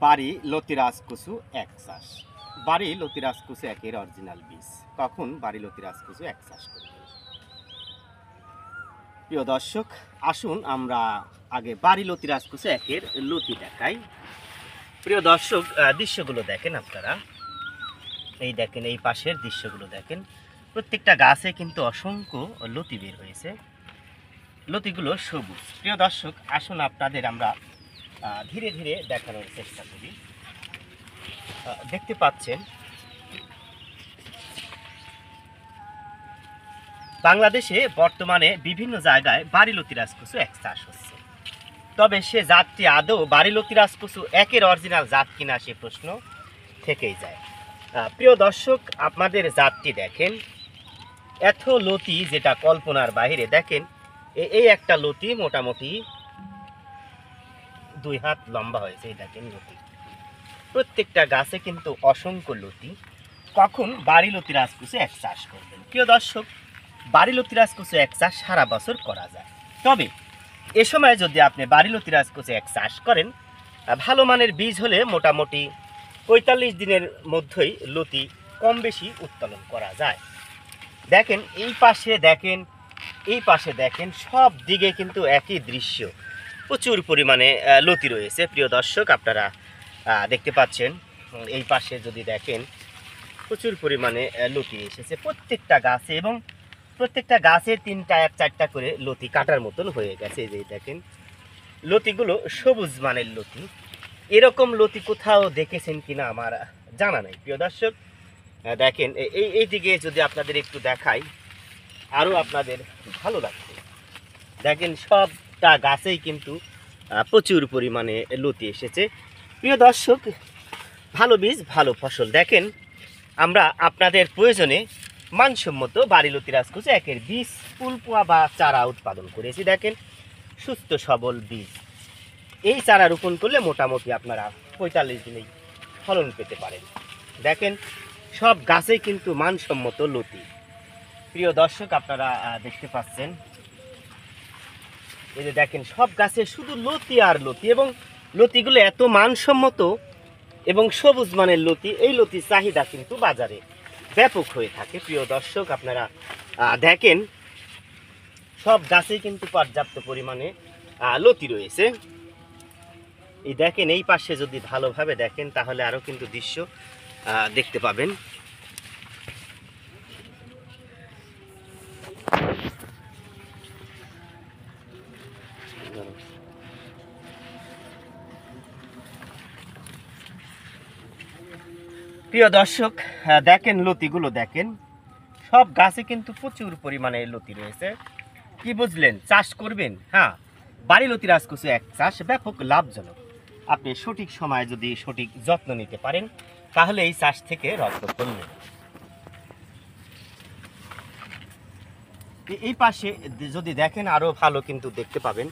বাড়ি লতিরাজ কচু এক চাষ। বাড়ি লতিরাজ কচু একের অরিজিনাল বীজ। কখন বাড়ি লতিরাজ কচু এক চাষ করবেন? প্রিয় দর্শক, আসুন আমরা আগে বাড়ি লতিরাজ কচু একের লতি দেখাই। প্রিয় দর্শক, দৃশ্যগুলো দেখেন আপনারা। এই দেখেন, এই পাশের দৃশ্যগুলো দেখেন। প্রত্যেকটা গাছে কিন্তু অসংখ্য লতি বের হয়েছে। লতিগুলো সবুজ। প্রিয় দর্শক, আসুন আপনাদের আমরা ধীরে ধীরে দেখানোর চেষ্টা করি। দেখতে পাচ্ছেন, বাংলাদেশে বর্তমানে বিভিন্ন জায়গায় বাড়ি লতিরাজ কচু এক চাষ হচ্ছে। তবে সে জাতটি আদৌ বাড়ি লতিরাজ কচু একের অরিজিনাল জাত কিনা সে প্রশ্ন থেকেই যায়। প্রিয় দর্শক, আপনাদের জাতটি দেখেন। এত লতি যেটা কল্পনার বাইরে। দেখেন, এই একটা লতি মোটামুটি 2 হাত লম্বা হয়েছে। এই দেখেন লতি, প্রত্যেকটা গাছে কিন্তু অসংখ্য লতি। কখন বাড়ি লতিরাজ কচু এক চাষ করবেন? প্রিয় দর্শক, বাড়ি লতিরাজ কচু এক চাষ সারা বছর করা যায়। তবে এ সময় যদি আপনি বাড়ি লতিরাজ কচু এক চাষ করেন, ভালো মানের বীজ হলে মোটামুটি 45 দিনের মধ্যেই লতি কম বেশি উৎপাদন করা যায়। দেখেন, এই পাশে দেখেন, এই পাশে দেখেন, সব দিকে কিন্তু একই দৃশ্য। প্রচুর পরিমাণে লতি রয়েছে। প্রিয় দর্শক, আপনারা দেখতে পাচ্ছেন। এই পাশে যদি দেখেন, প্রচুর পরিমাণে লতি এসেছে প্রত্যেকটা গাছে, এবং প্রত্যেকটা গাছে 3টা 4টা করে লতি কাটার মতন হয়ে গেছে। এই যে দেখেন, লতিগুলো সবুজ মানের লতি। এরকম লতি কোথাও দেখেছেন কিনা আমার জানা নাই। প্রিয় দর্শক, দেখেন, এই দিকে যদি আপনাদের একটু দেখাই, আরও আপনাদের ভালো লাগবে। দেখেন, সবটা গাছেই কিন্তু প্রচুর পরিমাণে লতি এসেছে। প্রিয় দর্শক, ভালো বীজ ভালো ফসল। দেখেন, আমরা আপনাদের প্রয়োজনে মানসম্মত বাড়ি লতিরাজ কচু একের বীজ, ফুলপোয়া বা চারা উৎপাদন করেছি। দেখেন, সুস্থ সবল বীজ। এই চারা রোপণ করলে মোটামুটি আপনারা 45 দিনেই ফলন পেতে পারেন। দেখেন, সব গাছেই কিন্তু মানসম্মত লতি। প্রিয় দর্শক, আপনারা দেখতে পাচ্ছেন, এই যে দেখেন, সব গাছে শুধু লতি আর লতি, এবং লতিগুলো এত মানসম্মত এবং সবুজ মানের লতি। এই লতির চাহিদা কিন্তু বাজারে ব্যাপক হয়ে থাকে। প্রিয় দর্শক, আপনারা দেখেন, সব গাছেই কিন্তু পর্যাপ্ত পরিমাণে লতি রয়েছে। এই দেখেন, এই পাশে যদি ভালোভাবে দেখেন তাহলে আরও কিন্তু দৃশ্য দেখতে পাবেন। প্রিয় দর্শক, দেখেন লতিগুলো দেখেন, সব গাছে কিন্তু প্রচুর পরিমাণে লতি রয়েছে। কি বুঝলেন? চাষ করবেন? হ্যাঁ, বাড়ি লতিরাজ কচু এক চাষ ব্যাপক লাভজনক। আপনি সঠিক সময়ে যদি সঠিক যত্ন নিতে পারেন, তাহলে এই চাষ থেকে রপ্ত করবেন। এই পাশে যদি দেখেন, আরও ভালো কিন্তু দেখতে পাবেন।